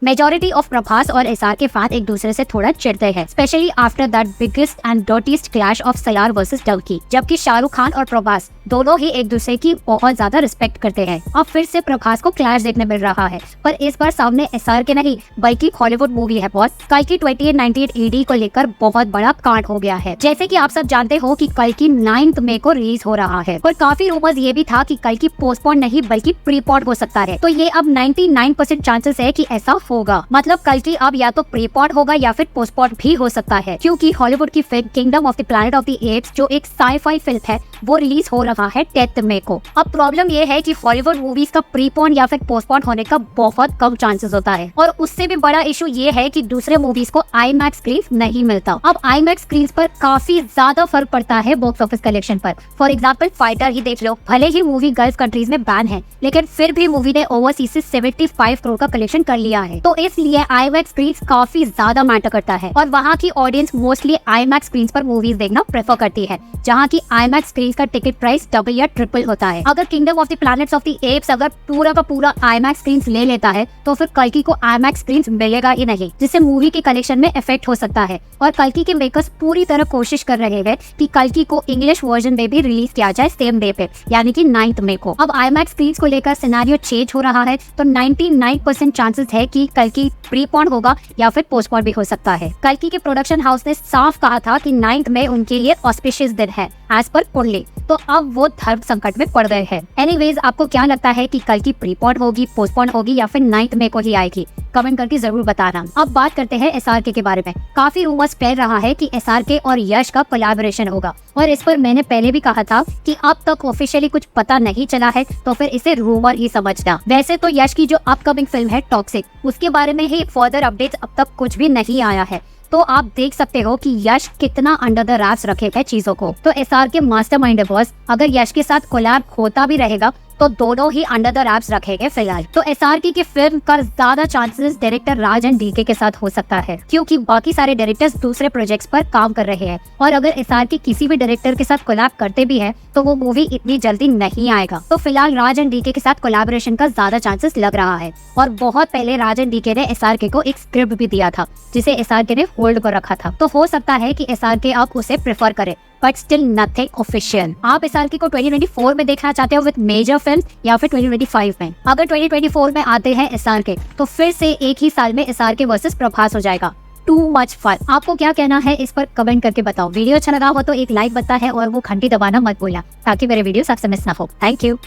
Majority of Prabhas और SR के fan एक दूसरे से थोड़ा चिढ़ते हैं, specially after that biggest and dirtiest clash of Salaar versus Dunki, जबकि शाहरुख खान और प्रभास दोनों ही एक दूसरे की बहुत ज्यादा रिस्पेक्ट करते हैं। अब फिर से प्रभास को क्लैश देखने मिल रहा है, पर इस बार सामने एसआर के नहीं बल्कि हॉलीवुड मूवी है बॉस। कल की 2898 AD को लेकर बहुत बड़ा कांड हो गया है। जैसे कि आप सब जानते हो कि कल की 9 मई को रिलीज हो रहा है, और काफी रूमर्स ये भी था कि कल की पोस्टपोन नहीं बल्कि प्रीपोन हो सकता है। तो ये अब 99% चांसेस है कि ऐसा होगा। मतलब कल की अब या तो प्रीपोन होगा या फिर पोस्टपोन भी हो सकता है, क्योंकि हॉलीवुड की film kingdom of the planet of the apps जो एक साई-फाई फिल्म है वो रिलीज हो रहा है 10 मई को। अब प्रॉब्लम ये है कि हॉलीवुड मूवीज का प्रीपोन या फिर पोस्टपोन होने का बहुत कम चांसेस होता है, और उससे भी बड़ा इशू ये है कि दूसरे मूवीज को IMAX स्क्रीन नहीं मिलता। अब IMAX स्क्रीन पर काफी ज्यादा फर्क पड़ता है बॉक्स ऑफिस कलेक्शन पर। फॉर एग्जाम्पल फाइटर ही देख लो, भले ही मूवी गल्फ कंट्रीज में बैन है, लेकिन फिर भी मूवी ने ओवरसीज से 75 करोड़ का कलेक्शन कर लिया है। तो इसलिए IMAX स्क्रीन काफी ज्यादा मैटर करता है, और वहाँ की ऑडियंस मोस्टली IMAX स्क्रीन पर मूवीज देखना प्रेफर करती है, जहाँ की IMAX स्क्रीन का टिकट प्राइस डबल या ट्रिपल होता है। अगर kingdom of the planets of the apps अगर पूरा का पूरा IMAX स्क्रीन ले लेता है तो फिर कल्कि को IMAX स्क्रीन मिलेगा ही नहीं, जिससे मूवी के कलेक्शन में इफेक्ट हो सकता है। और कल्कि के मेकर्स पूरी तरह कोशिश कर रहे हैं कि कल्कि को इंग्लिश वर्जन में भी रिलीज किया जाए सेम डे पे, यानी कि 9 मई को। अब IMAX स्क्रीन को लेकर सिनेरियो चेंज हो रहा है, तो 99% चांसेस है कि कल्कि प्रीपोन होगा या फिर पोस्टपोन भी हो सकता है। कल्कि के प्रोडक्शन हाउस ने साफ कहा था कि 9 मई उनके लिए ऑस्पिशियस दिन है एज पर कुंडली, तो अब वो धर्म संकट में पड़ गए हैं। एनीवेज, आपको क्या लगता है कि कल की प्रीपोन होगी, पोस्टपोन होगी या फिर 9 मई को ही आएगी? कमेंट करके जरूर बताना। अब बात करते हैं SRK के बारे में। काफी रूमर्स फैल रहा है कि SRK और यश का कोलैबोरेशन होगा, और इस पर मैंने पहले भी कहा था कि अब तक ऑफिशियली कुछ पता नहीं चला है, तो फिर इसे रूमर ही समझना। वैसे तो यश की जो अपकमिंग फिल्म है टॉक्सिक, उसके बारे में ही फर्दर अपडेट्स अब तक कुछ भी नहीं आया है। तो आप देख सकते हो कि यश कितना अंडर द रैप्स रखे है चीजों को। तो SRK मास्टरमाइंड है बॉस, अगर यश के साथ कोलैब होता भी रहेगा तो दोनों ही अंडर द रैप्स रखेंगे फिलहाल। तो SRK की फिल्म का ज्यादा chances director Raj and DK के साथ हो सकता है, क्योंकि बाकी सारे डायरेक्टर्स दूसरे प्रोजेक्ट्स पर काम कर रहे हैं, और अगर SRK किसी भी डायरेक्टर के साथ कोलैब करते भी है तो वो मूवी इतनी जल्दी नहीं आएगा। तो फिलहाल राज एंड DK के साथ कोलैबोरेशन का ज्यादा चांसेस लग रहा है, और बहुत पहले राज एंड DK ने SRK को एक स्क्रिप्ट भी दिया था जिसे SRK ने होल्ड कर रखा था। तो हो सकता है कि SRK अब उसे प्रेफर करे, बट स्टिल नथिंग ऑफिशियल। आप SRK को 2024 में देखना चाहते हो विद मेजर फिल्म या फिर 2025 में? अगर 2024 में आते हैं SRK तो फिर से एक ही साल में SRK वर्सेस प्रभास हो जाएगा। Too much fun. आपको क्या कहना है इस पर कमेंट करके बताओ। वीडियो अच्छा लगा हो तो एक लाइक बनता है, और वो घंटी दबाना मत भूलना ताकि मेरे वीडियो सबसे मिस ना हो। Thank you.